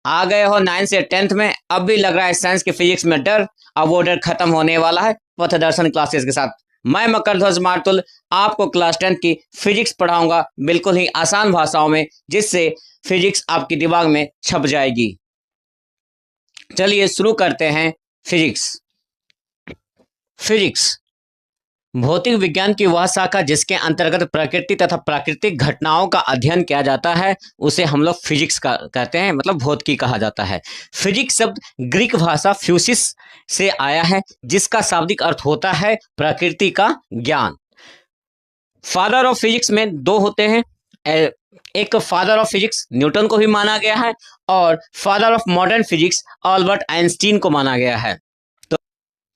आ गए हो 9 से 10th में, अब भी लग रहा है साइंस के फिजिक्स में डर। अब वो डर खत्म होने वाला है पथ दर्शन क्लासेस के साथ। मैं मकरध्वज मार्तुल आपको क्लास 10 की फिजिक्स पढ़ाऊंगा बिल्कुल ही आसान भाषाओं में, जिससे फिजिक्स आपके दिमाग में छप जाएगी। चलिए शुरू करते हैं। फिजिक्स भौतिक विज्ञान की वह शाखा जिसके अंतर्गत प्रकृति तथा प्राकृतिक घटनाओं का अध्ययन किया जाता है, उसे हम लोग फिजिक्स का कहते हैं, मतलब भौतिकी कहा जाता है। फिजिक्स शब्द ग्रीक भाषा फ्यूसिस से आया है, जिसका शाब्दिक अर्थ होता है प्रकृति का ज्ञान। फादर ऑफ फिजिक्स में दो होते हैं, एक फादर ऑफ फिजिक्स न्यूटन को भी माना गया है और father of modern physics Albert Einstein को माना गया है।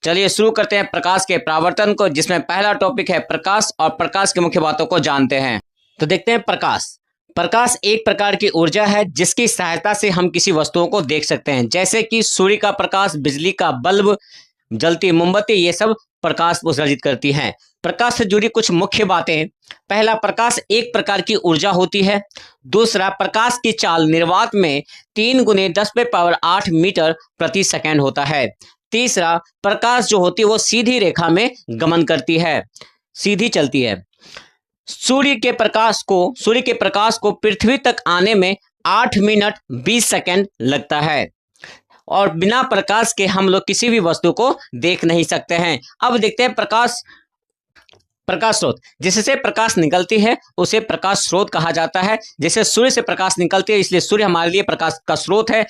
चलिए शुरू करते हैं प्रकाश के परावर्तन को, जिसमें पहला टॉपिक है प्रकाश, और प्रकाश की मुख्य बातों को जानते हैं। तो देखते हैं प्रकाश एक प्रकार की ऊर्जा है जिसकी सहायता से हम किसी वस्तुओं को देख सकते हैं, जैसे कि सूर्य का प्रकाश, बिजली का बल्ब, जलती मोमबत्ती, ये सब प्रकाश उत्सर्जित करती हैं। प्रकाश से जुड़ी कुछ मुख्य बातें। पहला, प्रकाश एक प्रकार की ऊर्जा होती है। दूसरा, प्रकाश की चाल निर्वात में 3 × 10⁸ मीटर प्रति सेकेंड होता है। तीसरा, प्रकाश जो होती है वो सीधी रेखा में गमन करती है, सीधी चलती है। सूर्य के प्रकाश को पृथ्वी तक आने में 8 मिनट 20 सेकेंड लगता है, और बिना प्रकाश के हम लोग किसी भी वस्तु को देख नहीं सकते हैं। अब देखते हैं प्रकाश स्रोत। जिससे प्रकाश निकलती है उसे प्रकाश स्रोत कहा जाता है। जैसे सूर्य से प्रकाश निकलती है, इसलिए सूर्य हमारे लिए प्रकाश का स्रोत है।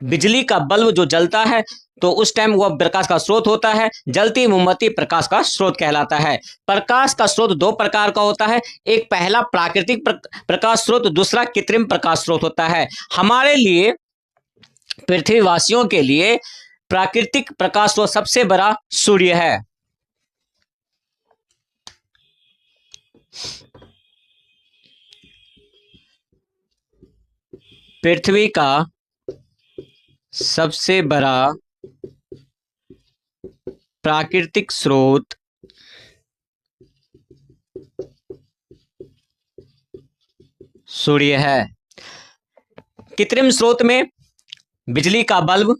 बिजली का बल्ब जो जलता है तो उस टाइम वह प्रकाश का स्रोत होता है। जलती मोमबत्ती प्रकाश का स्रोत कहलाता है। प्रकाश का स्रोत 2 प्रकार का होता है, एक पहला प्राकृतिक प्रकाश स्रोत, दूसरा कृत्रिम प्रकाश स्रोत होता है। हमारे लिए, पृथ्वीवासियों के लिए प्राकृतिक प्रकाश स्रोत सबसे बड़ा सूर्य है। पृथ्वी का सबसे बड़ा प्राकृतिक स्रोत सूर्य है। कृत्रिम स्रोत में बिजली का बल्ब,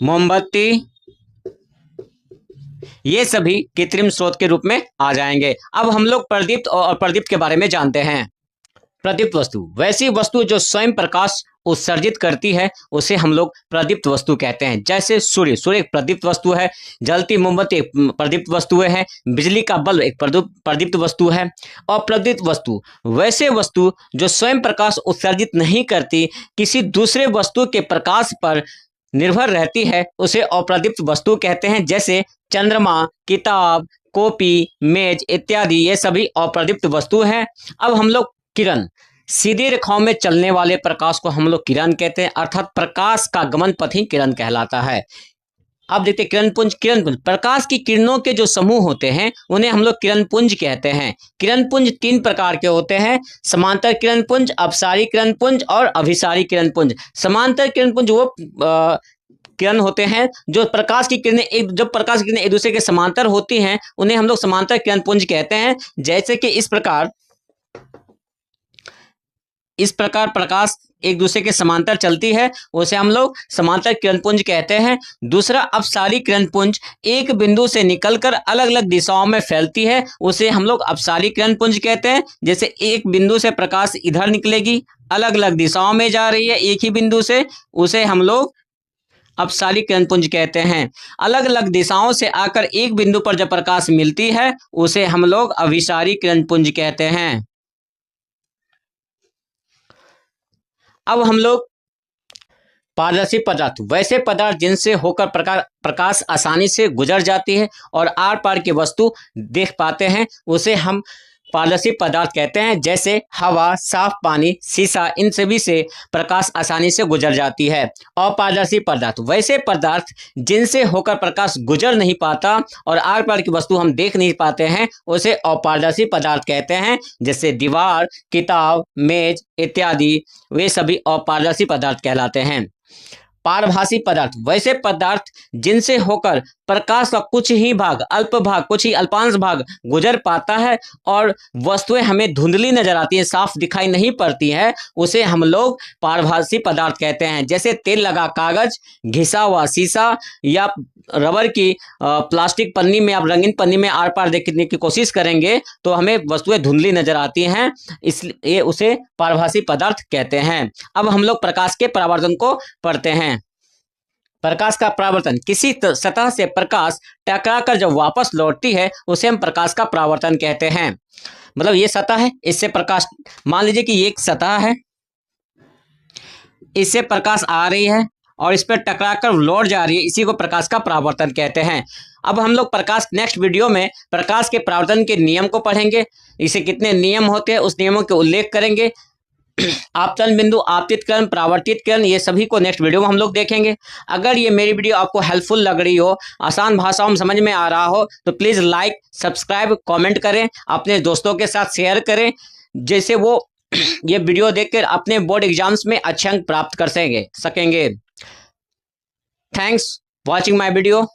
मोमबत्ती, ये सभी कृत्रिम स्रोत के रूप में आ जाएंगे। अब हम लोग प्रदीप्त और प्रदीप्त के बारे में जानते हैं। प्रदीप्त वस्तु वैसी वस्तु जो स्वयं प्रकाश उत्सर्जित करती है, उसे हम लोग प्रदीप्त वस्तु कहते हैं। जैसे सूर्य एक प्रदीप्त वस्तु है, जलती मोमबत्ती एक प्रदीप्त वस्तुएं हैं, बिजली का बल्ब एक प्रदीप्त वस्तु है। और प्रदीप्त वस्तु वैसे वस्तु जो स्वयं प्रकाश उत्सर्जित नहीं करती, किसी दूसरे वस्तु के प्रकाश पर निर्भर रहती है, उसे अप्रदीप्त वस्तु कहते हैं। जैसे चंद्रमा, किताब, कॉपी, मेज इत्यादि, ये सभी अप्रदीप्त वस्तु हैं। अब हम लोग किरण, सीधी रेखाओं में चलने वाले प्रकाश को हम लोग किरण कहते हैं, अर्थात प्रकाश का गमन पथ ही किरण कहलाता है। अब देखते किरणपुंज। प्रकाश की किरणों के जो समूह होते हैं उन्हें हम लोग किरणपुंज कहते हैं। किरणपुंज 3 प्रकार के होते हैं, समांतर किरणपुंज, अपसारी किरणपुंज और अभिसारी किरणपुंज। समांतर किरणपुंज वो किरण होते हैं जो प्रकाश की किरणें एक दूसरे के समांतर होती हैं, उन्हें हम लोग समांतर किरणपुंज कहते हैं। जैसे कि इस प्रकार प्रकाश एक दूसरे के समांतर चलती है, उसे हम लोग समांतर किरणपुंज कहते हैं। दूसरा, अपसारी किरणपुंज एक बिंदु से निकलकर अलग अलग दिशाओं में फैलती है, उसे हम लोग अपसारी किरणपुंज कहते हैं। जैसे एक बिंदु से प्रकाश इधर निकलेगी, अलग अलग दिशाओं में जा रही है एक ही बिंदु से, उसे हम लोग अपसारी किरणपुंज कहते हैं। अलग अलग दिशाओं से आकर एक बिंदु पर जब प्रकाश मिलती है, उसे हम लोग अभिसारी किरणपुंज कहते हैं। अब हम लोग पारदर्शी पदार्थ, वैसे पदार्थ जिनसे होकर प्रकाश आसानी से गुजर जाती है और आर पार की वस्तु देख पाते हैं, उसे हम पारदर्शी पदार्थ कहते हैं। जैसे हवा, साफ पानी, शीशा, इन सभी से प्रकाश आसानी से गुजर जाती है। अपारदर्शी पदार्थ, वैसे पदार्थ जिनसे होकर प्रकाश गुजर नहीं पाता और आर पार की वस्तु हम देख नहीं पाते हैं, उसे अपारदर्शी पदार्थ कहते हैं। जैसे दीवार, किताब, मेज इत्यादि, वे सभी अपारदर्शी पदार्थ कहलाते हैं। पारभासी पदार्थ, वैसे पदार्थ जिनसे होकर प्रकाश का कुछ ही भाग, अल्प भाग, कुछ ही अल्पांश भाग गुजर पाता है और वस्तुएं हमें धुंधली नजर आती है, साफ दिखाई नहीं पड़ती है, उसे हम लोग पारभासी पदार्थ कहते हैं। जैसे तेल लगा कागज, घिसा हुआ शीशा या रबर की प्लास्टिक पन्नी में, आप रंगीन पन्नी में आर पार देखने की कोशिश करेंगे तो हमें वस्तुएं धुंधली नजर आती हैं, इसलिए उसे पारभासी पदार्थ कहते हैं। अब हम लोग प्रकाश के परावर्तन को पढ़ते हैं। प्रकाश का परावर्तन, किसी सतह से प्रकाश टकराकर जब वापस लौटती है उसे हम प्रकाश का परावर्तन कहते हैं। मतलब ये सतह है, इससे प्रकाश, मान लीजिए कि ये एक सतह है, इससे प्रकाश आ रही है और इस पर टकराकर लौट जा रही है, इसी को प्रकाश का परावर्तन कहते हैं। अब हम लोग प्रकाश, नेक्स्ट वीडियो में प्रकाश के परावर्तन के नियम को पढ़ेंगे, इसे कितने नियम होते हैं उस नियमों के उल्लेख करेंगे। आपतन बिंदु, आपतित किरण, परावर्तित किरण, ये सभी को नेक्स्ट वीडियो में हम लोग देखेंगे। अगर ये मेरी वीडियो आपको हेल्पफुल लग रही हो, आसान भाषाओं में समझ में आ रहा हो, तो प्लीज़ लाइक, सब्सक्राइब, कमेंट करें, अपने दोस्तों के साथ शेयर करें, जैसे वो ये वीडियो देखकर अपने बोर्ड एग्जाम्स में अच्छे अंक प्राप्त कर सकेंगे। Thanks watching my video.